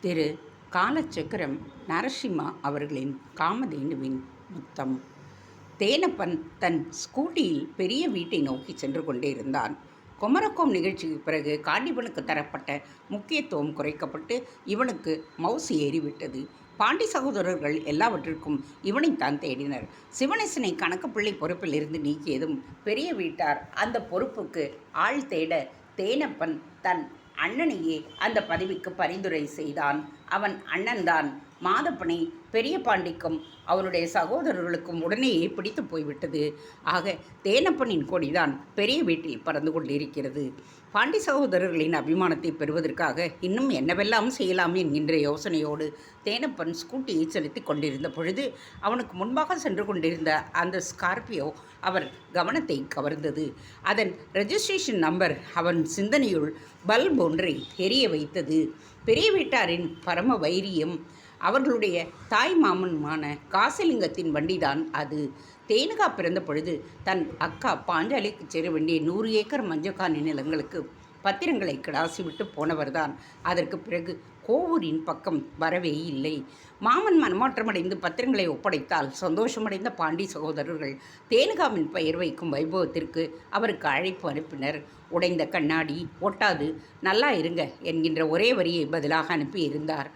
திரு காலச்சக்கரம் நரசிம்மா அவர்களின் காமதேனுவின் முத்தம். தேனப்பன் தன் ஸ்கூட்டியில் பெரிய வீட்டை நோக்கி சென்று கொண்டிருந்தான். குமரக்கோம் நிகழ்ச்சிக்கு பிறகு காண்டிபனுக்கு தரப்பட்ட முக்கியத்துவம் குறைக்கப்பட்டு இவனுக்கு மவுசு ஏறிவிட்டது. பாண்டி சகோதரர்கள் எல்லாவற்றிற்கும் இவனைத்தான் தேடினர். சிவனேசனை கணக்குப்பிள்ளை பொறுப்பில் இருந்து நீக்கியதும் பெரிய வீட்டார் அந்த பொறுப்புக்கு ஆள் தேட தேனப்பன் தன் அண்ணனையே அந்த பதவிக்கு பரிந்துரை செய்தான். அவன் அண்ணன்தான். மாதப்பனை பெரிய பாண்டிக்கும் அவனுடைய சகோதரர்களுக்கும் உடனேயே பிடித்து போய்விட்டது. ஆக தேனப்பனின் கொடிதான் பெரிய வீட்டில் பறந்து கொண்டிருக்கிறது. பாண்டி சகோதரர்களின் அபிமானத்தை பெறுவதற்காக இன்னும் என்னவெல்லாம் செய்யலாம் என்கின்ற யோசனையோடு தேனப்பன் ஸ்கூட்டியை செலுத்தி கொண்டிருந்த பொழுது அவனுக்கு முன்பாக சென்று கொண்டிருந்த அந்த ஸ்கார்பியோ அவர் கவனத்தை கவர்ந்தது. அதன் ரெஜிஸ்ட்ரேஷன் நம்பர் அவன் சிந்தனையுள் பல்ப் ஒன்றை எரிய வைத்தது. பெரிய வீட்டாரின் பரம வைரியம் அவர்களுடைய தாய் மாமனுமான காசிலிங்கத்தின் வண்டிதான் அது. தேனுகா பிறந்த பொழுது தன் அக்கா பாஞ்சாலிக்கு சேர வேண்டிய 100 ஏக்கர் மஞ்சக்காணி நிலங்களுக்கு பத்திரங்களை கிடாசிவிட்டு போனவர்தான். அதற்கு பிறகு கோவூரின் பக்கம் வரவே இல்லை. மாமன் மனமாற்றமடைந்து பத்திரங்களை ஒப்படைத்தால் சந்தோஷமடைந்த பாண்டி சகோதரர்கள் தேனுகாவின் பெயர் வைக்கும் வைபவத்திற்கு அவருக்கு அழைப்பு அனுப்பினர். உடைந்த கண்ணாடி ஒட்டாது, நல்லா இருங்க என்கின்ற ஒரே வரியை பதிலாக அனுப்பியிருந்தார்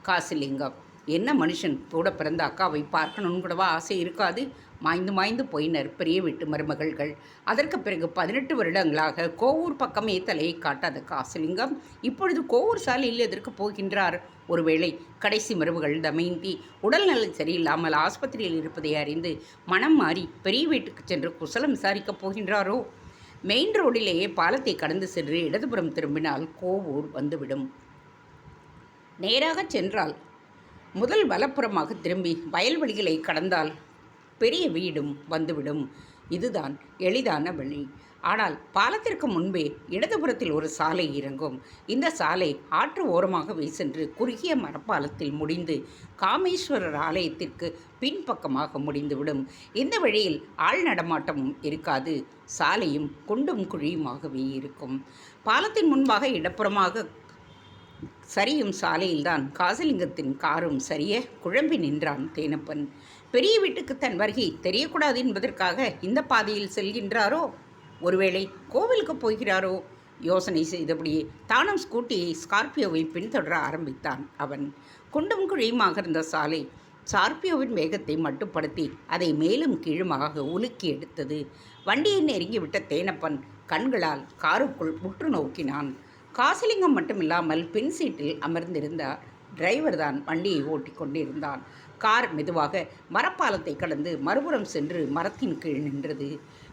காசிலிங்கம். என்ன மனுஷன், கூட பிறந்த அக்காவை பார்க்கணும்னு கூடவா ஆசை இருக்காது? மாய்ந்து மாய்ந்து போயினர் பெரிய வீட்டு மருமகள்கள். அதற்கு பிறகு 18 வருடங்களாக கோவூர் பக்கமே தலையை காட்டாத காசிலிங்கம் இப்பொழுது கோவூர் சாலையில் எதற்கு போகின்றார்? ஒருவேளை கடைசி மருமகள் தமயந்தி உடல்நலம் சரியில்லாமல் ஆஸ்பத்திரியில் இருப்பதை அறிந்து மனம் மாறி பெரிய வீட்டுக்கு சென்று குசலம் விசாரிக்கப் போகின்றாரோ? மெயின் ரோடிலேயே பாலத்தை கடந்து சென்று இடதுபுறம் திரும்பினால் கோவூர் வந்துவிடும். நேராக சென்றால் முதல் வலப்புறமாக திரும்பி வயல்வெளிகளை கடந்தால் பெரிய வீடும் வந்துவிடும். இதுதான் எளிதான வழி. ஆனால் பாலத்திற்கு முன்பே இடதுபுறத்தில் ஒரு சாலை இறங்கும். இந்த சாலை ஆற்று ஓரமாகவே சென்று குறுகிய மரப்பாலத்தில் முடிந்து காமேஸ்வரர் ஆலயத்திற்கு பின்பக்கமாக முடிந்துவிடும். இந்த வழியில் ஆள் நடமாட்டமும் இருக்காது. சாலையும் குண்டும் குழியுமாகவே இருக்கும். பாலத்தின் முன்பாக இடப்புறமாக சரியும் சாலையில்தான் காசிலிங்கத்தின் காரும் சரிய குழம்பி நின்றான் தேனப்பன். பெரிய வீட்டுக்கு தன் வருகை தெரியக்கூடாது என்பதற்காக இந்த பாதையில் செல்கின்றாரோ? ஒருவேளை கோவிலுக்கு போகிறாரோ? யோசனை செய்தபடியே தானும் ஸ்கூட்டியை ஸ்கார்பியோவை பின்தொடர ஆரம்பித்தான் அவன். குண்டும் குழியுமாக இருந்த சாலை ஸ்கார்பியோவின் வேகத்தை மட்டுப்படுத்தி அதை மேலும் கீழுமாக உலுக்கி எடுத்தது. வண்டியை நெருங்கிவிட்ட தேனப்பன் கண்களால் காருக்குள் உற்று நோக்கினான். காசிலிங்கம் மட்டுமில்லாமல் பின் சீட்டில் அமர்ந்திருந்த டிரைவர் தான் வண்டியை ஓட்டி கொண்டிருந்தான். கார் மெதுவாக மரப்பாலத்தை கடந்து மறுபுறம் சென்று மரத்தின் கீழ் நின்றது.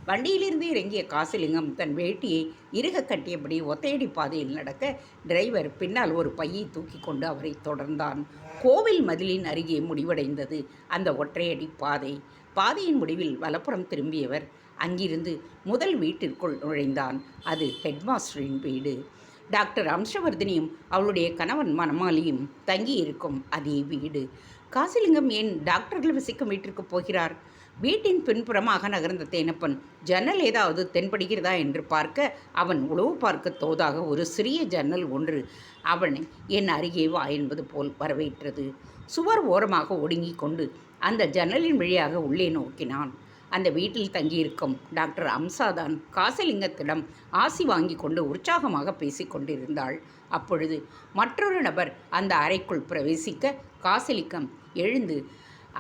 வண்டியிலிருந்து இறங்கிய காசிலிங்கம் தன் வேட்டியை இறுக கட்டியபடி ஒத்தையடி பாதையில் நடக்க டிரைவர் பின்னால் ஒரு பையை தூக்கி கொண்டு அவரை தொடர்ந்தான். கோவில் மதிலின் அருகே முடிவடைந்தது அந்த ஒற்றையடி பாதை. பாதையின் முடிவில் வலப்புறம் திரும்பியவர் அங்கிருந்து முதல் வீட்டிற்குள் நுழைந்தான். அது ஹெட்மாஸ்டரின் வீடு. டாக்டர் அம்சவர்தினியும் அவளுடைய கணவன் மனமாலியும் தங்கியிருக்கும் அதே வீடு. காசிலிங்கம் ஏன் டாக்டர்கள் வசிக்கும் வீட்டிற்கு போகிறார்? வீட்டின் பின்புறமாக நகர்ந்த தேனப்பன் ஜன்னல் ஏதாவது தென்படுகிறதா என்று பார்க்க அவன் உளவு பார்க்க தோதாக ஒரு சிறிய ஜன்னல் ஒன்று அவனை என் அருகே வா என்பது போல் வரவேற்றது. சுவர் ஓரமாக ஒடுங்கி கொண்டு அந்த ஜன்னலின் வழியாக உள்ளே நோக்கினான். அந்த வீட்டில் தங்கியிருக்கும் டாக்டர் அம்சாதான் காசிலிங்கத்திடம் ஆசி வாங்கி கொண்டு உற்சாகமாக பேசி கொண்டிருந்தாள். அப்பொழுது மற்றொரு நபர் அந்த அறைக்குள் பிரவேசிக்க காசிலிங்கம் எழுந்து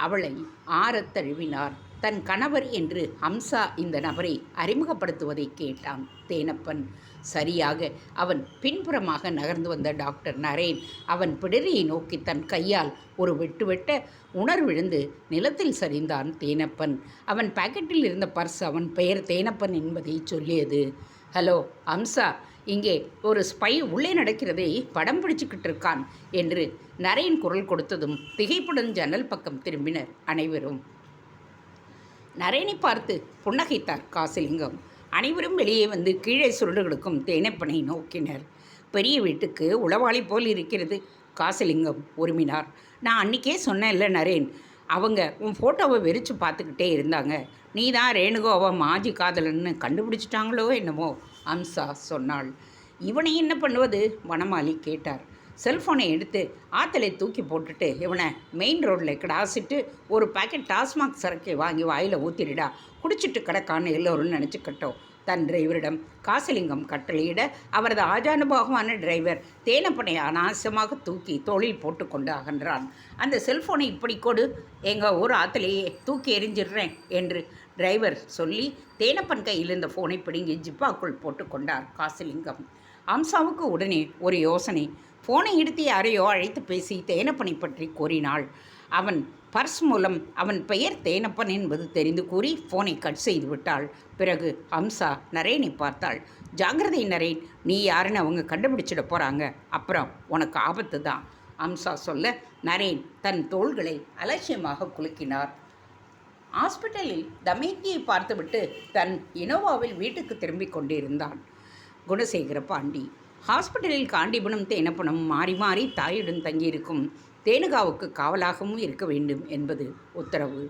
அவளை ஆறத் தழுவினார். தன் கணவர் என்று அம்சா இந்த நபரை அறிமுகப்படுத்துவதை கேட்டான் தேனப்பன். சரியாக அவன் பின்புறமாக நகர்ந்து வந்த டாக்டர் நரேன் அவன் பிடரியை நோக்கி தன் கையால் ஒரு வெட்டு வெட்ட உணர்விழுந்து நிலத்தில் சரிந்தான் தேனப்பன். அவன் பாக்கெட்டில் இருந்த பர்ஸ் அவன் பெயர் தேனப்பன் என்பதை சொல்லியது. ஹலோ அம்சா, இங்கே ஒரு ஸ்பை உள்ளே நடக்கிறதை படம் பிடிச்சிக்கிட்டு இருக்கான் என்று நரேன் குரல் கொடுத்ததும் திகைப்புடன் ஜன்னல் பக்கம் திரும்பினர் அனைவரும். நரேனை பார்த்து புன்னகைத்தார் காசிலிங்கம். அனைவரும் வெளியே வந்து கீழே சுருடுகளுக்கும் தேனப்பனை நோக்கினர். பெரிய வீட்டுக்கு உளவாளி போல் இருக்கிறது, காசிலிங்கம் உருமினார். நான் அன்றைக்கே சொன்னேன்ல நரேன், அவங்க உன் ஃபோட்டோவை வெறிச்சு பார்த்துக்கிட்டே இருந்தாங்க. நீ தான் ரேணுகோவை மாஜி காதலன்னு கண்டுபிடிச்சிட்டாங்களோ என்னமோ, அம்சா சொன்னாள். இவனை என்ன பண்ணுவது? வனமாலி கேட்டார். செல்ஃபோனை எடுத்து ஆற்றுல தூக்கி போட்டுட்டு இவனை மெயின் ரோட்டில் கிடாசிட்டு ஒரு பாக்கெட் டாஸ்மாக் சரக்கை வாங்கி வாயில் ஊற்றிடுடா, குடிச்சிட்டு கிடக்கான்னு எல்லோரும் நினச்சிக்கட்டும். தன் டிரைவரிடம் காசிலிங்கம் கட்டளையிட அவரது ஆஜானுபாகமான டிரைவர் தேனப்பனை அனாவசியமாக தூக்கி தோளில் போட்டுக்கொண்டு அகன்றான். அந்த செல்ஃபோனை இப்படி கொடு, எங்கள் ஊர் ஆற்றுலேயே தூக்கி எரிஞ்சிடுறேன் என்று டிரைவர் சொல்லி தேனப்பன் கையில் இருந்த ஃபோனை பிடுங்கி ஜிப்பாக்குள் போட்டுக்கொண்டார் காசிலிங்கம். அம்சாவுக்கு உடனே ஒரு யோசனை. ஃபோனை எடுத்து யாரையோ அழைத்து பேசி தேனப்பனை பற்றி கூறினாள். அவன் பர்ஸ் மூலம் அவன் பெயர் தேனப்பன் என்பது தெரிந்து கூறி ஃபோனை கட் செய்து விட்டாள். பிறகு அம்சா நரேனை பார்த்தாள். ஜாகிரதை நரேன், நீ யாருன்னு அவங்க கண்டுபிடிச்சிட போகிறாங்க, அப்புறம் உனக்கு ஆபத்து தான். அம்சா சொல்ல நரேன் தன் தோள்களை அலட்சியமாக குலுக்கினார். ஹாஸ்பிட்டலில் தமயந்தியை பார்த்துவிட்டு தன் இனோவாவில் வீட்டுக்கு திரும்பிக் கொண்டிருந்தான் குணசேகர பாண்டி. ஹாஸ்பிட்டலில் காண்டிபனும் தேனப்பனும் மாறி மாறி தாயுடன் தங்கியிருக்கும் தேனுகாவுக்கு காவலாகவும் இருக்க வேண்டும் என்பது உத்தரவு.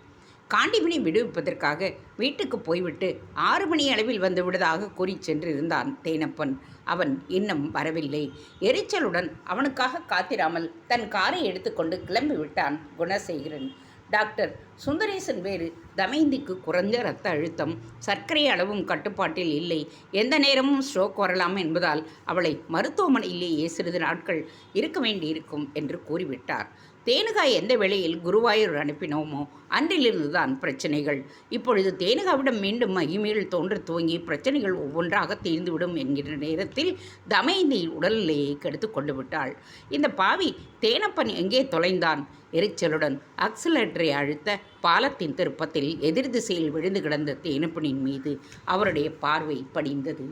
காண்டிபனை விடுவிப்பதற்காக வீட்டுக்கு போய்விட்டு 6 மணி அளவில் வந்து விடுவதாக கூறி சென்றிருந்தான் தேனப்பன். அவன் இன்னும் வரவில்லை. எரிச்சலுடன் அவனுக்காக காத்திராமல் தன் காரை எடுத்துக்கொண்டு கிளம்பி விட்டான் குணசேகரன். டாக்டர் சுந்தரேசன் வேறு தமயந்திக்கு குறைஞ்ச இரத்த அழுத்தம், சர்க்கரை அளவும் கட்டுப்பாட்டில் இல்லை, எந்த நேரமும் ஸ்ட்ரோக் வரலாம் என்பதால் அவளை மருத்துவமனையிலேயே சிறிது நாட்கள் இருக்க வேண்டியிருக்கும் என்று கூறிவிட்டார். தேனுகா எந்த வேளையில் குருவாயூர் அனுப்பினோமோ அன்றிலிருந்து தான் பிரச்சனைகள். இப்பொழுது தேனுகாவிடம் மீண்டும் மகிமையில் தோன்ற துவங்கி பிரச்சனைகள் ஒவ்வொன்றாக தீர்ந்துவிடும் என்கிற நேரத்தில் தமயந்தி உடல்நிலையை கெடுத்து கொண்டு விட்டாள். இந்த பாவி தேனப்பன் எங்கே தொலைந்தான்? எரிச்சலுடன் அக்சிலேட்டரை அழுத்த பாலத்தின் திருப்பத்தில் எதிர் திசையில் விழுந்து கிடந்த தேனப்பனின் மீது அவருடைய பார்வை படிந்தது.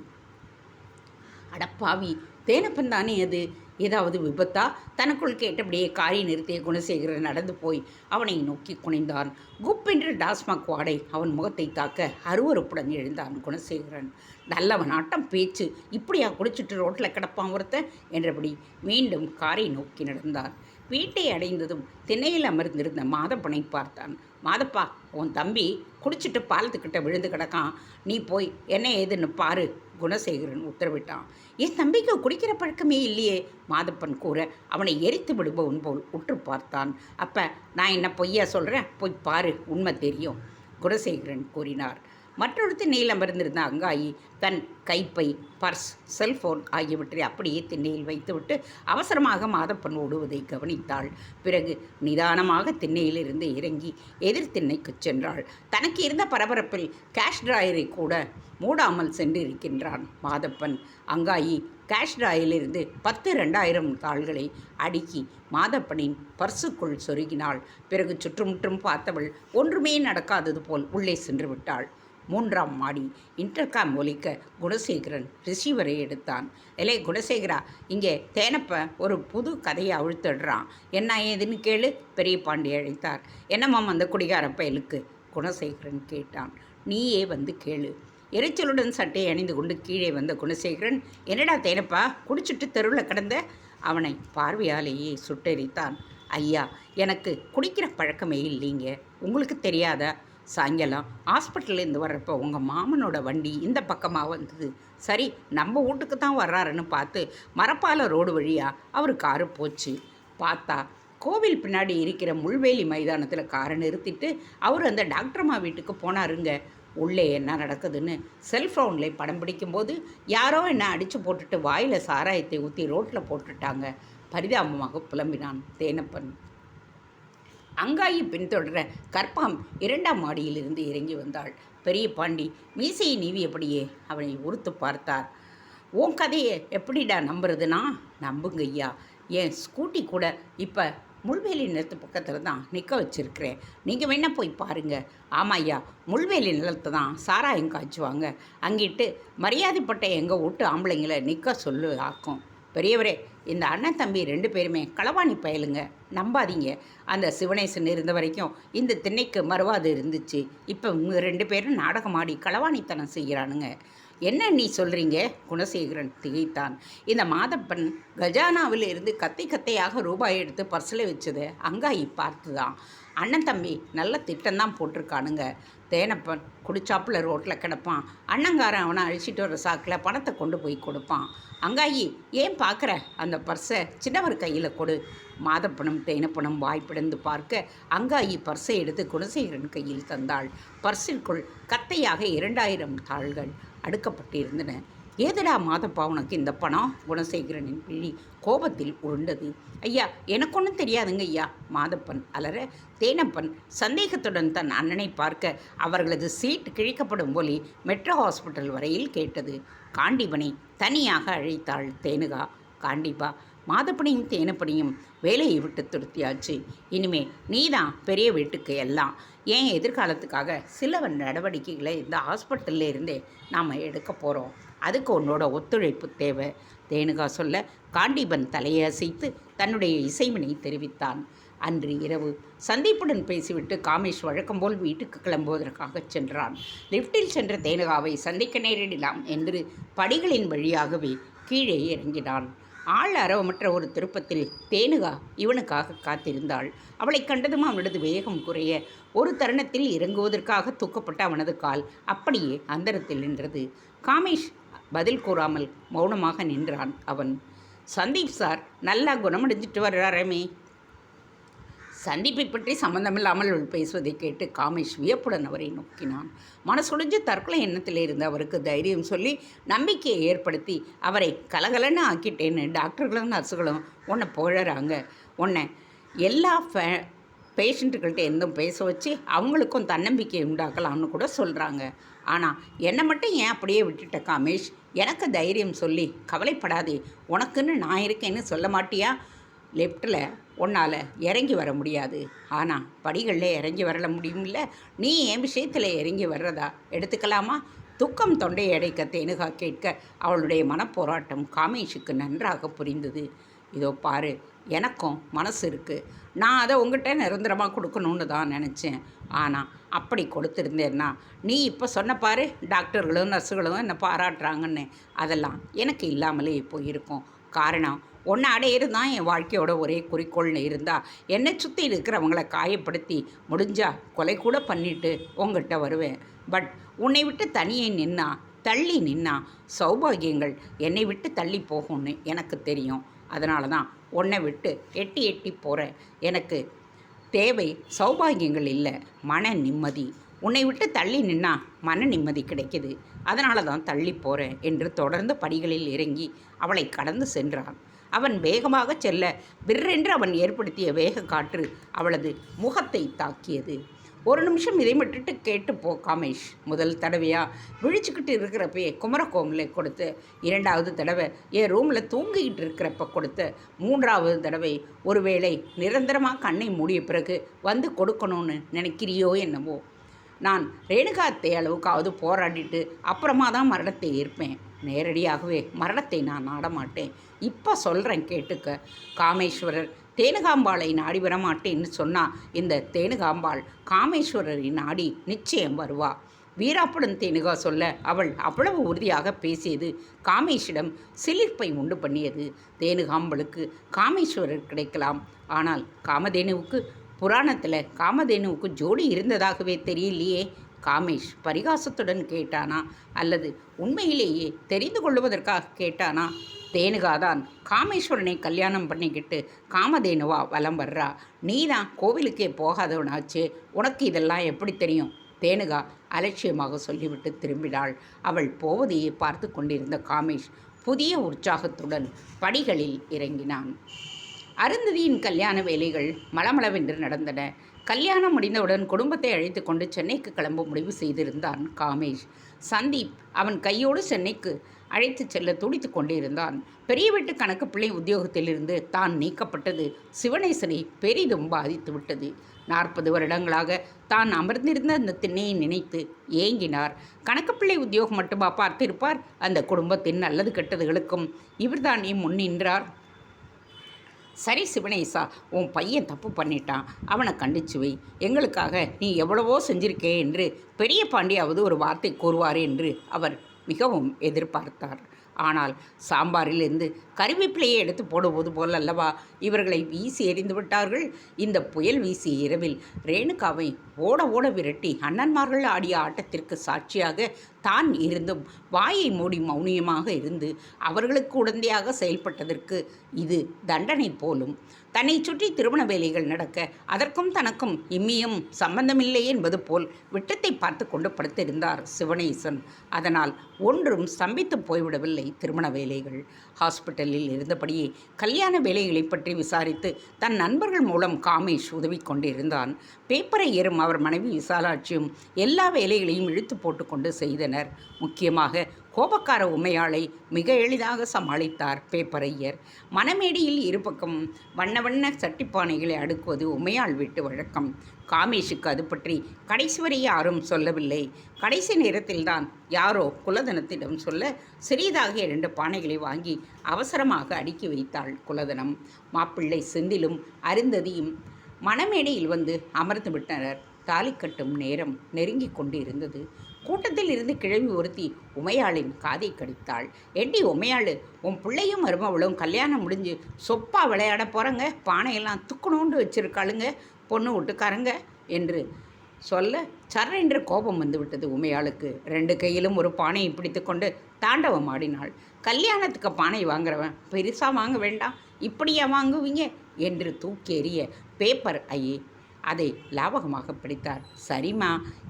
அடப்பாவி, தேனப்பன் தானே அது? ஏதாவது விபத்தா? தனக்குள் கேட்டபடியே காரை நிறுத்திய குணசேகரன் நடந்து போய் அவனை நோக்கி குனிந்தான். குப்பென்று டாஸ்மாக் வாடை அவன் முகத்தை தாக்க அருவறுப்புடன் எழுந்தான் குணசேகரன். நல்லவன் ஆட்டம் பேச்சு, இப்படியா குடிச்சிட்டு ரோட்டில் கிடப்பான் ஒருத்தன் என்றபடி மீண்டும் காரை நோக்கி நடந்தான். வீட்டை அடைந்ததும் திண்ணையில் அமர்ந்திருந்த மாதப்பனை பார்த்தான். மாதப்பா, உன் தம்பி குடிச்சிட்டு பாலத்துக்கிட்ட விழுந்து கிடக்கான், நீ போய் என்ன ஏதுன்னு பாரு குணசேகரன் உத்தரவிட்டான். என் தம்பிக்கு குடிக்கிற பழக்கமே இல்லையே மாதப்பன் கூற அவனை எரித்து விடுபவன் போல் உற்று பார்த்தான். அப்போ நான் என்ன பொய்யா சொல்கிறேன், போய் பாரு, உண்மை தெரியும் குணசேகரன் கூறினார். மற்றொரு திண்ணையில் அமர்ந்திருந்த அங்காயி தன் கைப்பை, பர்ஸ், செல்போன் ஆகியவற்றை அப்படியே திண்ணையில் வைத்துவிட்டு அவசரமாக மாதப்பன் ஓடுவதை கவனித்தாள். பிறகு நிதானமாக திண்ணையிலிருந்து இறங்கி எதிர் திண்ணைக்கு சென்றாள். தனக்கு இருந்த பரபரப்பில் கேஷ் டிராயரை கூட மூடாமல் சென்றிருக்கின்றான் மாதப்பன். அங்காயி கேஷ் டிராயரிலிருந்து 10,000 தாள்களை அடுக்கி மாதப்பனின் பர்சுக்குள் சொருகினாள். பிறகு சுற்றுமுற்றும் பார்த்தவள் ஒன்றுமே நடக்காதது போல் உள்ளே சென்று விட்டாள். 3ஆம் மாடி. இன்டர்காம் ஒலிக்க குணசேகரன் ரிசீவரை எடுத்தான். எலே குணசேகரா, இங்கே தேனப்ப ஒரு புது கதையை அழுத்திடுறான், என்ன ஏதுன்னு கேளு பெரிய பாண்டி அழைத்தார். என்னமாம் அந்த குடிகார பயலுக்கு? குணசேகரன் கேட்டான். நீயே வந்து கேளு. எரிச்சலுடன் சட்டையை அணிந்து கொண்டு கீழே வந்த குணசேகரன், என்னடா தேனப்பா குடிச்சிட்டு தெருவில் கிடந்த? அவனை பார்வையாலேயே சுட்டெரித்தான். ஐயா, எனக்கு குடிக்கிற பழக்கமே இல்லைங்க, உங்களுக்கு தெரியாதா? சாயங்காலம் ஹாஸ்பிட்டல்லேருந்து வர்றப்போ உங்கள் மாமனோட வண்டி இந்த பக்கமாக வந்தது. சரி, நம்ம வீட்டுக்கு தான் வர்றாருன்னு பார்த்து மரப்பால ரோடு வழியாக அவர் காரு போச்சு. பார்த்தா கோவில் பின்னாடி இருக்கிற முள்வேலி மைதானத்தில் காரை நிறுத்திட்டு அவர் அந்த டாக்டர்மா வீட்டுக்கு போனாருங்க. உள்ளே என்ன நடக்குதுன்னு செல்ஃபோனில் படம் பிடிக்கும்போது யாரோ என்ன அடித்து போட்டுட்டு வாயில் சாராயத்தை ஊற்றி ரோட்டில் போட்டுட்டாங்க. பரிதாபமாக புலம்பினான் தேனப்பன். அங்காயி பின்தொடர கற்பாம் 2ஆம் மாடியிலிருந்து இறங்கி வந்தாள். பெரிய பாண்டி மீசையை நீவியபடியே அவனை உறுத்து பார்த்தார். உன் கதையை எப்படிடா நம்புறதுனா? நம்புங்க ஐயா, என் ஸ்கூட்டி கூட இப்போ முள்வேலி நிலத்து பக்கத்தில் தான் நிற்க வச்சுருக்கிறேன், நீங்கள் வேணால் போய் பாருங்கள். ஆமாம் ஐயா, முள்வேலி நிலத்தை தான் சாராயம் காய்ச்சுவாங்க, அங்கிட்டு மரியாதைப்பட்ட எங்கள் வீட்டு ஆம்பளைங்களை நிற்க சொல்லு ஆக்கும். பெரியவரே, இந்த அண்ணன் தம்பி 2 பேருமே களவாணி பயலுங்க, நம்பாதீங்க. அந்த சிவனேசன் இருந்த வரைக்கும் இந்த திண்ணைக்கு மறுவாது இருந்துச்சு. இப்போ இவங்க 2 பேரும் நாடகம் ஆடி களவாணித்தனம் செய்கிறானுங்க. என்ன நீ சொல்கிறீங்க? குணசேகரன் திகைத்தான். இந்த மாதப்பன் கஜானாவில் இருந்து கத்தை கத்தையாக ரூபாய் எடுத்து பர்ஸில் வச்சது அங்காயி பார்த்து தான். அண்ணன் தம்பி நல்ல திட்டம்தான் போட்டிருக்கானுங்க. தேனப்பன் குடிச்சாப்புல ரோட்டில் கிடப்பான். அண்ணங்காரன் அவனை அழிச்சிட்டு வர சாக்கில் பணத்தை கொண்டு போய் கொடுப்பான். அங்காயி, ஏன் பார்க்குற? அந்த பர்ஸை சின்னவர் கையில் கொடு. மாதப்பனும் தேனப்பனும் வாய்ப்பிடந்து பார்க்க அங்காயி பர்ஸை எடுத்து குணசேகரன் கையில் தந்தாள். பர்ஸிற்குள் கத்தையாக 2000 தாள்கள் அடுக்கப்பட்டிருந்தன. ஏதடா மாதப்பா உனக்கு இந்த பணம்? குணசேகரனின் விழி கோபத்தில் உருண்டது. ஐயா, எனக்கு ஒன்றும் தெரியாதுங்க ஐயா. மாதப்பன் அலற தேனப்பன் சந்தேகத்துடன் தன் அண்ணனை பார்க்க அவர்களது சீட் கிழிக்கப்படும் ஒலி மெட்ரோ ஹாஸ்பிட்டல் வரையில் கேட்டது. காண்டிபனை தனியாக அழைத்தாள் தேனுகா. காண்டிபா, மாதப்பனையும் தேனப்பனையும் வேலையை விட்டு துருத்தியாச்சு. இனிமே நீதான் பெரிய வீட்டுக்கு எல்லாம். ஏன் எதிர்காலத்துக்காக சில நடவடிக்கைகளை இந்த ஹாஸ்பிட்டல்ல இருந்தே நாம் எடுக்க போகிறோம். அதுக்கு உன்னோட ஒத்துழைப்பு தேவை. தேனுகா சொல்ல காண்டிபன் தலையை அசைத்து தன்னுடைய இசைவினை தெரிவித்தான். அன்று இரவு சந்தீப்புடன் பேசிவிட்டு காமேஷ் வழக்கம்போல் வீட்டுக்கு கிளம்புவதற்காக சென்றான். லிஃப்டில் சென்ற தேனுகாவை சந்திக்க நேரிடலாம் என்று படிகளின் வழியாகவே கீழே இறங்கினான். ஆள் அரவமற்ற ஒரு திருப்பத்தில் தேனுகா இவனுக்காக காத்திருந்தாள். அவளை கண்டதும் அவனது வேகம் குறைய ஒரு தருணத்தில் இறங்குவதற்காக தூக்கப்பட்ட அவனது கால் அப்படியே அந்தரத்தில் நின்றது. காமேஷ் பதில் கூறாமல் மௌனமாக நின்றான். அவன், சந்தீப் சார் நல்லா குணமடைஞ்சிட்டு வர்றாரமே. சந்தீப்பை பற்றி சம்பந்தமில்லாமல் அவள் பேசுவதை கேட்டு காமேஷ் வியப்புடன் அவரை நோக்கினான். மனசுடைஞ்சு தற்கொலை எண்ணத்தில் இருந்து அவருக்கு தைரியம் சொல்லி நம்பிக்கையை ஏற்படுத்தி அவரை கலகலன்னு ஆக்கிட்டேன்னு டாக்டர்களும் நர்ஸுகளும் உன்னை புகழறாங்க. உன்னை எல்லா பேஷண்ட்டுகள்கிட்ட இருந்தும் பேச வச்சு அவங்களுக்கும் தன்னம்பிக்கை உண்டாக்கலாம்னு கூட சொல்கிறாங்க. ஆனால் என்னை மட்டும் ஏன் அப்படியே விட்டுட்ட காமேஷ்? எனக்கு தைரியம் சொல்லி கவலைப்படாதே, உனக்குன்னு நான் இருக்கேன்னு சொல்ல மாட்டியா? லெஃப்டில் உன்னால் இறங்கி வர முடியாது, ஆனால் படிகளில் இறங்கி வரல முடியும்ல. நீ என் விஷயத்தில் இறங்கி வர்றதா எடுத்துக்கலாமா? துக்கம் தொண்டையை அடைக்க தேனுகா கேட்க அவளுடைய மனப்போராட்டம் காமேஷுக்கு நன்றாக புரிந்தது. இதோ பாரு, எனக்கும் மனசு இருக்குது. நான் அதை உங்கள்கிட்ட நிரந்தரமாக கொடுக்கணுன்னு தான் நினச்சேன். ஆனால் அப்படி கொடுத்துருந்தேன்னா நீ இப்போ சொன்ன பாரு, டாக்டர்களும் நர்ஸுகளும் என்னை பாராட்டுறாங்கன்னு, அதெல்லாம் எனக்கு இல்லாமலே இப்போ இருக்கும். காரணம், ஒன்று அடையிறது தான் என் வாழ்க்கையோட ஒரே குறிக்கோள்னு இருந்தால் என்னை சுற்றி இருக்கிறவங்கள காயப்படுத்தி முடிஞ்சால் கொலை கூட பண்ணிவிட்டு உங்கள்கிட்ட வருவேன். பட் உன்னை விட்டு தனியே நின்னா, தள்ளி நின்னா சௌபாகியங்கள் என்னை விட்டு தள்ளி போகும்னு எனக்கு தெரியும். அதனால தான் உன்னை விட்டு எட்டி எட்டி போகிறேன். எனக்கு தேவை சௌபாகியங்கள் இல்லை, மன நிம்மதி. உன்னை விட்டு தள்ளி நின்னா மன நிம்மதி கிடைக்கிது. அதனால தான் தள்ளி போகிறேன் என்று தொடர்ந்து படிகளில் இறங்கி அவளை கடந்து சென்றான். அவன் வேகமாக செல்ல விற்றென்று அவன் ஏற்படுத்திய வேக காற்று அவளது முகத்தை தாக்கியது. ஒரு நிமிஷம் இதை மட்டுட்டு கேட்டு போ காமேஷ். முதல் தடவையாக விழிச்சுக்கிட்டு இருக்கிறப்பயே குமரகோமில் கொடுத்து, 2வது தடவை என் ரூமில் தூங்கிக்கிட்டு இருக்கிறப்ப கொடுத்து, 3வது தடவை ஒருவேளை நிரந்தரமாக கண்ணை மூடிய பிறகு வந்து கொடுக்கணும்னு நினைக்கிறியோ என்னவோ. நான் ரேணுகாத்தை அளவுக்காவது போராடிட்டு அப்புறமா தான் மரணத்தை ஏற்பேன். நேரடியாகவே மரணத்தை நான் நாடமாட்டேன். இப்போ சொல்கிறேன் கேட்டுக்க. காமேஸ்வரர் தேனுகாம்பாளை நாடி வரமாட்டேன்னு சொன்னால் இந்த தேனுகாம்பாள் காமேஸ்வரரை நாடி நிச்சயம் வருவா. வீராப்புடன் தேனுகா சொல்ல அவள் அவ்வளவு உறுதியாக பேசியது காமேஷிடம் சிலிர்ப்பை உண்டு பண்ணியது. தேனுகாம்பளுக்கு காமேஸ்வரர் கிடைக்கலாம், ஆனால் காமதேனுவுக்கு புராணத்தில் காமதேனுவுக்கு ஜோடி இருந்ததாகவே தெரியலையே. காமேஷ் பரிகாசத்துடன் கேட்டானா அல்லது உண்மையிலேயே தெரிந்து கொள்வதற்காக கேட்டானா? தேனுகாதான் காமேஸ்வரனை கல்யாணம் பண்ணிக்கிட்டு காமதேனுவா வலம் வர்றா. நீ தான் கோவிலுக்கே போகாதவனாச்சு, உனக்கு இதெல்லாம் எப்படி தெரியும்? தேனுகா அலட்சியமாக சொல்லிவிட்டு திரும்பினாள். அவள் போவதையே பார்த்து கொண்டிருந்த காமேஷ் புதிய உற்சாகத்துடன் படிகளில் இறங்கினான். அருந்ததியின் கல்யாண வேலைகள் மளமளவென்று நடந்தன. கல்யாணம் முடிந்தவுடன் குடும்பத்தை அழைத்து கொண்டு சென்னைக்கு கிளம்ப முடிவு செய்திருந்தான் காமேஷ். சந்தீப் அவன் கையோடு சென்னைக்கு அழைத்து செல்ல துடித்து கொண்டிருந்தான். பெரிய வீட்டு கணக்கு பிள்ளை உத்தியோகத்திலிருந்து தான் நீக்கப்பட்டது சிவனேசனை பெரிதும் பாதித்து விட்டது. 40 வருடங்களாக தான் அமர்ந்திருந்த அந்த திண்ணையை நினைத்து ஏங்கினார். கணக்குப்பிள்ளை உத்தியோகம் மட்டுமா பார்த்திருப்பார்? அந்த குடும்பத்தின் நல்லது கெட்டதுகளுக்கும் இவர்தானே முன் நின்றார். சரி சிவனேசா, உன் பையன் தப்பு பண்ணிட்டான், அவனை கண்டிச்சு வை. எங்களுக்காக நீ எவ்வளவோ செஞ்சிருக்கே என்று பெரிய பாண்டியாவது ஒரு வார்த்தை கூறுவார் என்று அவர் மிகவும் எதிர்பார்த்தார். ஆனால் சாம்பாரிலிருந்து கறிவேப்பிலையை எடுத்து போடுவது போல் அல்லவா இவர்களை வீசி எறிந்து விட்டார்கள். இந்த புயல் வீசிய இரவில் ரேணுகாவை ஓட ஓட விரட்டி அண்ணன்மார்கள் ஆடிய ஆட்டத்திற்கு சாட்சியாக தான் இருந்தும் வாயை மூடி மௌனியமாக இருந்து அவர்களுக்கு உடந்தையாக செயல்பட்டதற்கு இது தண்டனை போலும். தன்னை சுற்றி திருமண வேலைகள் நடக்க அதற்கும் தனக்கும் இம்மியும் சம்பந்தமில்லை என்பது போல் விட்டத்தை பார்த்து கொண்டு படுத்திருந்தார் சிவனேசன். அதனால் ஒன்றும் ஸ்தம்பித்து போய்விடவில்லை திருமண வேலைகள். ஹாஸ்பிட்டலில் இருந்தபடியே கல்யாண வேலைகளை பற்றி விசாரித்து தன் நண்பர்கள் மூலம் காமேஷ் உதவி கொண்டிருந்தான். பேப்பரை ஏறும் அவர் மனைவி விசாலாட்சியும் எல்லா வேலைகளையும் இழுத்து போட்டுக்கொண்டு செய்தனர். முக்கியமாக கோபக்கார உமையாளை மிக எளிதாக சமாளித்தார் பேப்பரையர். மணமேடியில் இருபக்கம் வண்ண வண்ண சட்டிப்பானைகளை அடுக்குவது உமையாள் வீட்டு வழக்கம். காமேஷுக்கு அது பற்றி கடைசி வரை யாரும் சொல்லவில்லை. கடைசி நேரத்தில்தான் யாரோ குலதனத்திடம் சொல்ல சிறியதாக 2 பானைகளை வாங்கி அவசரமாக அடுக்கி வைத்தாள் குலதனம். மாப்பிள்ளை செந்திலும் அருந்ததியும் மணமேடையில் வந்து அமர்ந்து விட்டனர். தாலி கட்டும் நேரம் நெருங்கி கொண்டு இருந்தது. கூட்டத்தில் இருந்து கிழவி ஒருத்தி உமையாளின் காதை கடித்தாள். எட்டி உமையாள், உன் பிள்ளையும் மருமவளும் கல்யாணம் முடிஞ்சு சொப்பா விளையாட போகிறங்க, பானையெல்லாம் துக்குனோண்டு வச்சிருக்காளுங்க பொண்ணு வீட்டுக்காரங்க என்று சொல்ல சர்ரென்று கோபம் வந்து விட்டது உமையாளுக்கு. 2 கையிலும் ஒரு பானையை பிடித்து கொண்டு தாண்டவம் ஆடினாள். கல்யாணத்துக்கு பானை வாங்குறவன் பெருசாக வாங்க வேண்டாம், இப்படியா வாங்குவீங்க என்று தூக்கி எறிய பேப்பர் ஐயே அதை லாபகமாக பிடித்தார். சரிம்மா,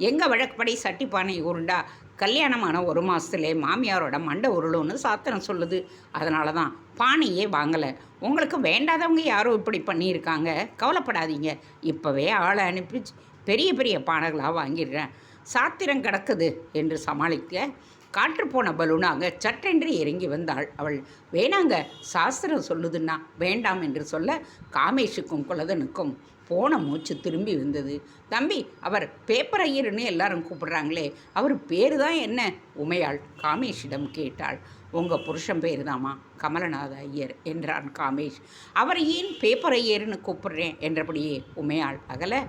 எங்கள் வழக்கப்படி சட்டிப்பானை உருண்டா கல்யாணமான 1 மாதத்துலே மாமியாரோட மண்டை உருளுன்னு சாத்திரம் சொல்லுது. அதனால தான் பானையே வாங்கலை. உங்களுக்கு வேண்டாதவங்க யாரோ இப்படி பண்ணியிருக்காங்க, கவலைப்படாதீங்க. இப்போவே ஆளை அனுப்பி பெரிய பெரிய பானைகளாக வாங்கிடுறேன். சாத்திரம் கிடக்குது என்று சமாளிக்க காற்று போன பலூனாக சற்றென்று இறங்கி வந்தாள் அவள். வேணாங்க, சாஸ்திரம் சொல்லுதுன்னா வேண்டாம் என்று சொல்ல காமேஷுக்கும் குலதனுக்கும் போன மூச்சு திரும்பி வந்தது. தம்பி, அவர் பேப்பர் ஐயர்னு எல்லாரும் கூப்பிடுறாங்களே, அவர் பேர் தான் என்ன? உமையாள் காமேஷிடம் கேட்டாள். உங்கள் புருஷன் பேர் தாமா கமலநாத ஐயர் என்றான் காமேஷ். அவர் ஏன் பேப்பர் ஐயர்னு கூப்பிடுறேன் என்றபடியே உமையாள் அகல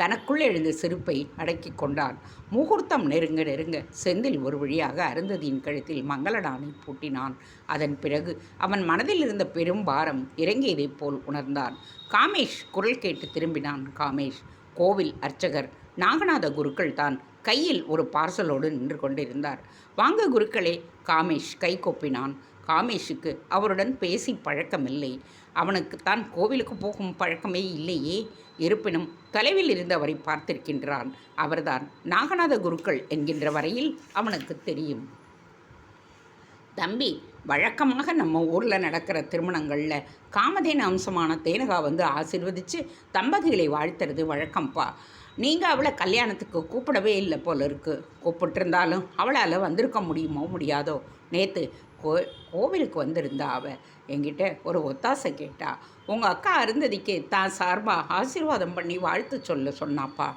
தனக்குள் எழுந்த சிரிப்பை அடக்கி கொண்டான். முகூர்த்தம் நெருங்க நெருங்க செந்தில் ஒரு வழியாக அருந்ததியின் கழுத்தில் மங்களடானை பூட்டினான். அதன் பிறகு அவன் மனதில் இருந்த பெரும் பாரம் இறங்கியதைப் போல் உணர்ந்தான். காமேஷ் குரல் கேட்டு திரும்பினான். காமேஷ் கோவில் அர்ச்சகர் நாகநாத குருக்கள் தான் கையில் ஒரு பார்சலோடு நின்று கொண்டிருந்தார். வாங்க குருக்களே. காமேஷ் கை கொப்பினான். காமேஷுக்கு அவருடன் பேசி பழக்கமில்லை. அவனுக்கு தான் கோவிலுக்கு போகும் பழக்கமே இல்லையே. இருப்பினும் தொலைவில் இருந்து அவரை பார்த்திருக்கின்றான். அவர்தான் நாகநாத குருக்கள் என்கின்ற வரையில் அவனுக்கு தெரியும். தம்பி, வழக்கமாக நம்ம ஊரில் நடக்கிற திருமணங்களில் காமதேன அம்சமான தேனகா வந்து ஆசீர்வதித்து தம்பதிகளை வாழ்த்துறது வழக்கம்ப்பா. நீங்கள் அவளை கல்யாணத்துக்கு கூப்பிடவே இல்லை போல இருக்குது. கூப்பிட்டுருந்தாலும் அவளால் வந்திருக்க முடியுமோ முடியாதோ. நேற்று கோவிலுக்கு வந்திருந்தா அவள் என்கிட்ட ஒரு ஒத்தாசை கேட்டா. உங்கள் அக்கா அருந்ததிக்கு தான் சார்பாக ஆசீர்வாதம் பண்ணி வாழ்த்து சொல்ல சொன்னாப்பா.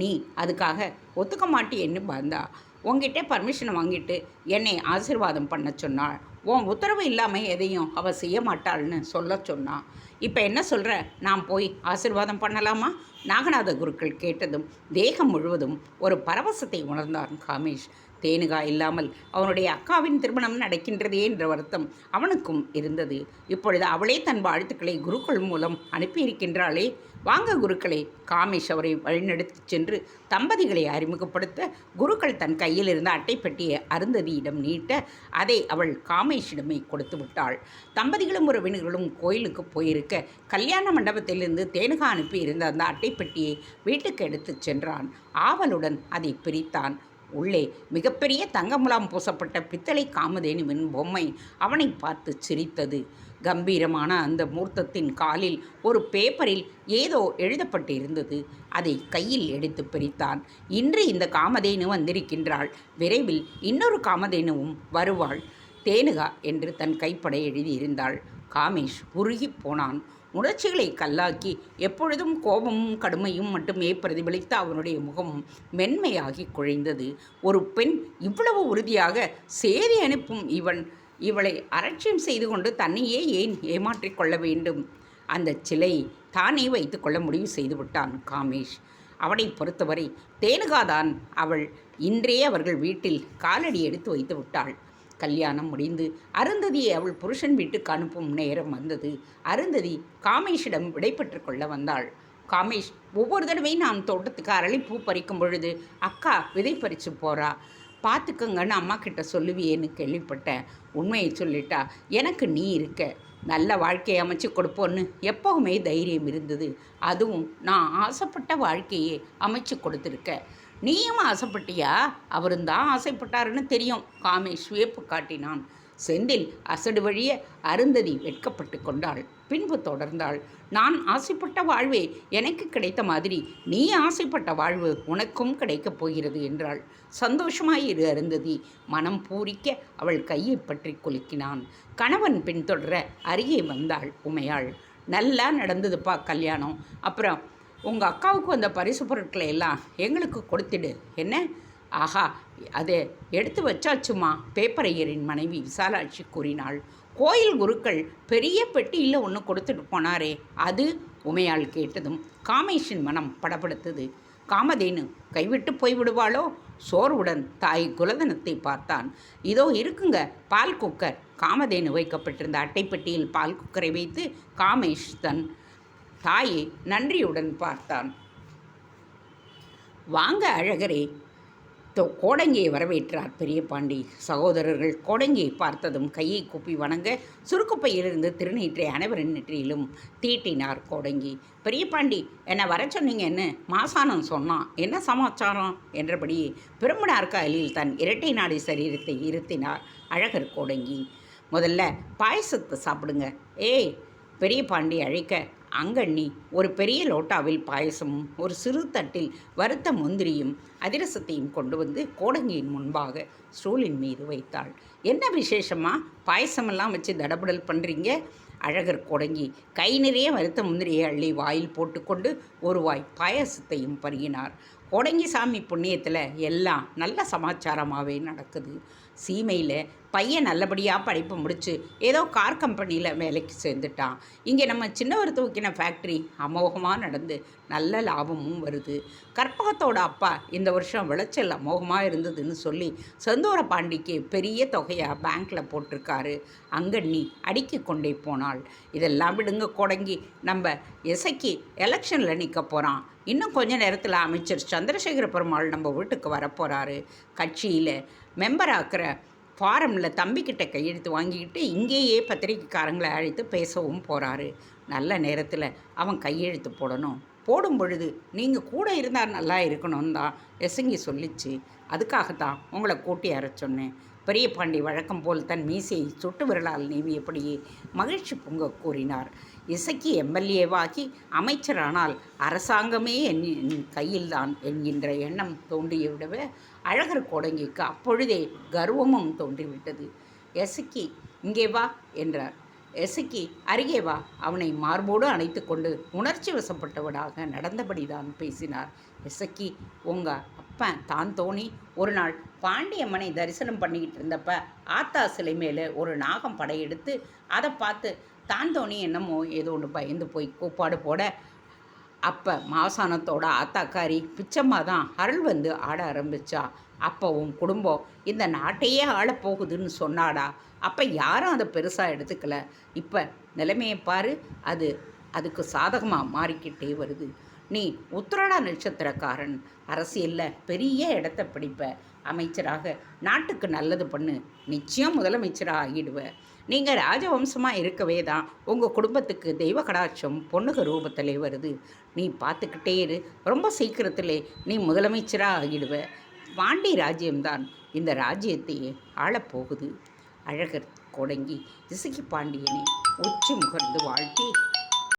நீ அதுக்காக ஒத்துக்க மாட்டேன்னு வந்தா. உங்ககிட்ட பர்மிஷன் வாங்கிட்டு என்னை ஆசீர்வாதம் பண்ண சொன்னாள். உன் உத்தரவு இல்லாமல் எதையும் அவள் செய்ய மாட்டாள்னு சொல்ல சொன்னான். இப்போ என்ன சொல்கிற? நான் போய் ஆசீர்வாதம் பண்ணலாமா? நாகநாத குருக்கள் கேட்டதும் தேகம் முழுவதும் ஒரு பரவசத்தை உணர்ந்தான் காமேஷ். தேனுகா இல்லாமல் அவனுடைய அக்காவின் திருமணம் நடக்கின்றதே என்ற வருத்தம் அவனுக்கும் இருந்தது. இப்பொழுது அவளே தன் வாழ்த்துக்களை குருக்கள் மூலம் அனுப்பியிருக்கின்றாளே. வாங்க குருக்களே. காமேஷ் அவரை வழிநடத்தி சென்று தம்பதிகளை அறிமுகப்படுத்த குருக்கள் தன் கையில் இருந்த அட்டைப்பெட்டியை அருந்ததியிடம் நீட்ட அதை அவள் காமேஷிடமே கொடுத்து விட்டாள். தம்பதிகளும் உறவினர்களும் கோயிலுக்கு போயிருக்க கல்யாண மண்டபத்திலிருந்து தேனுகா அனுப்பி இருந்த அந்த அட்டைப்பெட்டியை வீட்டுக்கு எடுத்து சென்றான். ஆவலுடன் அதை பிரித்தான். உள்ளே மிகப்பெரிய தங்கமுலாம் பூசப்பட்ட பித்தளை காமதேனுவின் பொம்மை அவனை பார்த்து சிரித்தது. கம்பீரமான அந்த மூர்த்தத்தின் காலில் ஒரு பேப்பரில் ஏதோ எழுதப்பட்டு இருந்தது. அதை கையில் எடுத்து பிரித்தான். இன்று இந்த காமதேனு வந்திருக்கின்றாள், விரைவில் இன்னொரு காமதேனுவும் வருவாள் தேனுகா என்று தன் கைப்பட எழுதியிருந்தாள். காமேஷ் உருகி போனான். உணர்ச்சிகளை கல்லாக்கி எப்பொழுதும் கோபமும் கடுமையும் மட்டுமே பிரதிபலித்த அவனுடைய முகம் மென்மையாகி குழைந்தது. ஒரு பெண் இவ்வளவு உறுதியாக சேதி அனுப்பும் இவளை அலட்சியம் செய்து கொண்டு தன்னையே ஏன் ஏமாற்றிக்கொள்ள வேண்டும்? அந்த சிலை தானே வைத்து கொள்ள முடிவு செய்து விட்டான் காமேஷ். அவனை பொறுத்தவரை தேனுகாதான் அவள் இன்றே அவர்கள் வீட்டில் காலடி எடுத்து வைத்து விட்டாள். கல்யாணம் முடிந்து அருந்ததியை அவள் புருஷன் வீட்டுக்கு அனுப்பும் நேரம் வந்தது. அருந்ததி காமேஷிடம் விடைபெற்று கொள்ள வந்தாள். காமேஷ், ஒவ்வொரு தடவையும் நான் தோட்டத்துக்கு அரளிப்பூ பறிக்கும் பொழுது அக்கா விதை பறித்து போகிறா, பார்த்துக்கங்கன்னு அம்மா கிட்ட சொல்லுவியேன்னு கேள்விப்பட்டேன். உண்மையை சொல்லிட்டா எனக்கு நீ இருக்க, நல்ல வாழ்க்கையை அமைச்சு கொடுப்போன்னு எப்போவுமே தைரியம் இருந்தது. அதுவும் நான் ஆசைப்பட்ட வாழ்க்கையை அமைச்சு கொடுத்துருக்க. நீயும் ஆசைப்பட்டியா? அவரும் தான் ஆசைப்பட்டாருன்னு தெரியும். காமேஷ் வியப்பு காட்டினான். செந்தில் அசடு வழிய அருந்ததி வெட்கப்பட்டு கொண்டாள். பின்பு தொடர்ந்தாள். நான் ஆசைப்பட்ட வாழ்வே எனக்கு கிடைத்த மாதிரி நீ ஆசைப்பட்ட வாழ்வு உனக்கும் கிடைக்கப் போகிறது என்றாள். சந்தோஷமாயிரு அருந்ததி. மனம் பூரிக்க அவள் கையை பற்றி குலுக்கினான். கணவன் பின்தொடர அருகே வந்தாள் உமையாள். நல்லா நடந்ததுப்பா கல்யாணம். அப்புறம் உங்கள் அக்காவுக்கு அந்த பரிசு பொருட்களை எல்லாம் எங்களுக்கு கொடுத்துடு என்ன? ஆஹா, அதை எடுத்து வச்சாச்சுமா, பேப்பரையரின் மனைவி விசாலாட்சி கூறினாள். கோயில் குருக்கள் பெரிய பெட்டியில் ஒன்று கொடுத்துட்டு போனாரே, அது? உமையாள் கேட்டதும் காமேஷின் மனம் படப்படுத்தது. காமதேனு கைவிட்டு போய்விடுவாளோ? சோர்வுடன் தாய் குலதனத்தை பார்த்தான். இதோ இருக்குங்க பால் குக்கர். காமதேனு வைக்கப்பட்டிருந்த அட்டைப்பெட்டியில் பால் குக்கரை வைத்து காமேஷ் தன் தாயை நன்றியுடன் பார்த்தான். வாங்க அழகரே. கோடங்கியை வரவேற்றார் பெரிய பாண்டி. சகோதரர்கள் கோடங்கியை பார்த்ததும் கையை கூப்பி வணங்க சுருக்குப்பையிலிருந்து திருநீற்றை அனைவரின் நெற்றியிலும் தீட்டினார் கோடங்கி. பெரிய பாண்டி, என்னை வர சொன்னீங்கன்னு மாசானம் சொன்னான், என்ன சமாச்சாரம் என்றபடி பிரம்மனார்காலில் தன் இரட்டை நாடி சரீரத்தை இருத்தினார் அழகர் கோடங்கி. முதல்ல பாயசத்தை சாப்பிடுங்க. ஏய், பெரிய பாண்டி அழைக்க அங்கண்ணி ஒரு பெரிய லோட்டாவில் பாயசமும் ஒரு சிறு தட்டில் வறுத்த முந்திரியும் அதிரசத்தையும் கொண்டு வந்து கோடங்கியின் முன்பாக ஸ்டூலின் மீது வைத்தாள். என்ன விசேஷமா பாயசமெல்லாம் வச்சு தடபுடல் பண்ணுறீங்க? அழகர் கோடங்கி கை நிறைய வறுத்த முந்திரியை அள்ளி வாயில் போட்டுக்கொண்டு ஒரு வாய் பாயசத்தையும் பருகினார். கோடங்கி சாமி புண்ணியத்தில் எல்லாம் நல்ல சமாச்சாரமாகவே நடக்குது. சீமையில் பையன் நல்லபடியாக படிப்பு முடித்து ஏதோ கார் கம்பெனியில் வேலைக்கு சேர்ந்துட்டான். இங்கே நம்ம சின்னவர் தூக்கின ஃபேக்ட்ரி அமோகமாக நடந்து நல்ல லாபமும் வருது. கற்பகத்தோட அப்பா இந்த வருஷம் விளைச்சல் அமோகமாக இருந்ததுன்னு சொல்லி செந்தூர பாண்டிக்கு பெரிய தொகையாக பேங்க்கில் போட்டிருக்காரு. அங்கண்ணி அடுக்கி கொண்டே போனாள். இதெல்லாம் விடுங்க கோடங்கி, நம்ம இசைக்கு எலெக்ஷனில் நிற்க போகிறான். இன்னும் கொஞ்ச நேரத்தில் அமைச்சர் சந்திரசேகர பெருமாள் நம்ம வீட்டுக்கு வரப்போகிறாரு. கட்சியில் மெம்பர் ஆக்கிற ஃபாரமில் தம்பிக்கிட்ட கையெழுத்து வாங்கிக்கிட்டு இங்கேயே பத்திரிக்கைக்காரங்களை அழைத்து பேசவும் போகிறாரு. நல்ல நேரத்தில் அவன் கையெழுத்து போடும் பொழுது நீங்கள் கூட இருந்தால் நல்லா இருக்கணும்னு தான் எசங்கி சொல்லிச்சு. அதுக்காகத்தான் உங்களை கூட்டி வர சொன்னேன். பெரிய பாண்டி வழக்கம் போல் தன் மீசையை சுட்டு விரலால் நீவியபடியே மகிழ்ச்சி பொங்க கூறினார். இசைக்கு எம்எல்ஏவாகி அமைச்சரானால் அரசாங்கமே என் கையில்தான் என்கின்ற எண்ணம் தோன்றிய விடவே அழகர் கோடங்கிக்கு அப்பொழுதே கர்வமும் தோன்றிவிட்டது. எசக்கி இங்கே வா என்றார். எசக்கி அருகே வா. அவனை மார்போடு அணைத்து கொண்டு உணர்ச்சி வசப்பட்டவடாக நடந்தபடிதான் பேசினார். எசக்கி, உங்கள் அப்பன் தான் தோணி ஒரு நாள் பாண்டியம்மனை தரிசனம் பண்ணிக்கிட்டு இருந்தப்ப ஆத்தா சிலை மேலே ஒரு நாகம் படையெடுத்து அதை பார்த்து தான் தோணி என்னமோ ஏதோ ஒன்று பயந்து போய் கூப்பாடு போட அப்போ மாசானத்தோட ஆத்தாக்காரி பிச்சம்மா தான் அருள் வந்து ஆட ஆரம்பித்தா. அப்போ உன் குடும்பம் இந்த நாட்டையே ஆளப்போகுதுன்னு சொன்னாடா. அப்போ யாரும் அதை பெருசாக எடுத்துக்கல. இப்போ நிலைமையை பாரு, அதுக்கு சாதகமாக மாறிக்கிட்டே வருது. நீ உத்திராட நட்சத்திரக்காரன், அரசியலில் பெரிய இடத்த பிடிப்ப, அமைச்சராக நாட்டுக்கு நல்லது பண்ணு, நிச்சயம் முதலமைச்சராக ஆகிடுவ. நீங்கள் ராஜவம்சமாக இருக்கவே தான் உங்கள் குடும்பத்துக்கு தெய்வ கடாட்சம் பொண்ணுக ரூபத்திலே வருது. நீ பார்த்துக்கிட்டே இரு, ரொம்ப சீக்கிரத்திலே நீ முதலமைச்சராக ஆகிடுவ. பாண்டி ராஜ்யம்தான் இந்த ராஜ்யத்தையே ஆளப்போகுது. அழகர் கோடங்கி இசக்கி பாண்டியனை உச்சி முகர்ந்து வாழ்த்தி